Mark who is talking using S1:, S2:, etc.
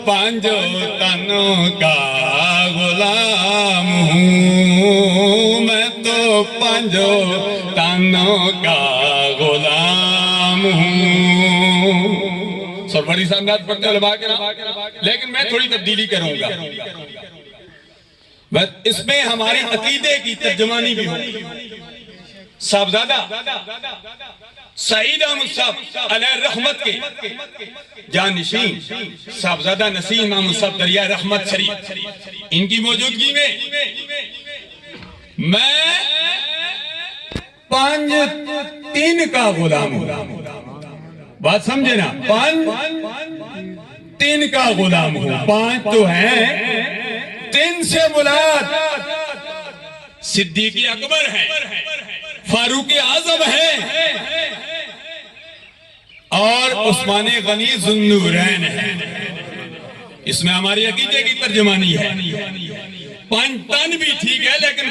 S1: پانچوں تنوں کا غلام ہوں، میں تو پانچوں تنوں کا غلام ہوں۔ سر بڑی سامنات پڑھتے علماء کے نام، لیکن میں تھوڑی تبدیلی کروں گا، بس اس میں ہماری عقیدے کی ترجمانی بھی ہوگی۔ صاحبزادہ سعید احمد صاحب علیہ رحمت کے جانشین صاحبزادہ نسیم احمد صاحب دریا رحمت شریف، ان کی موجودگی میں پانچ تین کا غلام ہوں۔ بات سمجھے نا، پانچ تین کا غلام ہوں۔ پانچ تو ہیں، تین سے مراد صدیق اکبر ہے، فاروق اعظم ہے اور عثمان غنی ذو النورین ہے۔ اس میں ہماری عقیدے کی ترجمانی ہے۔ پانچ تن بھی ٹھیک ہے، لیکن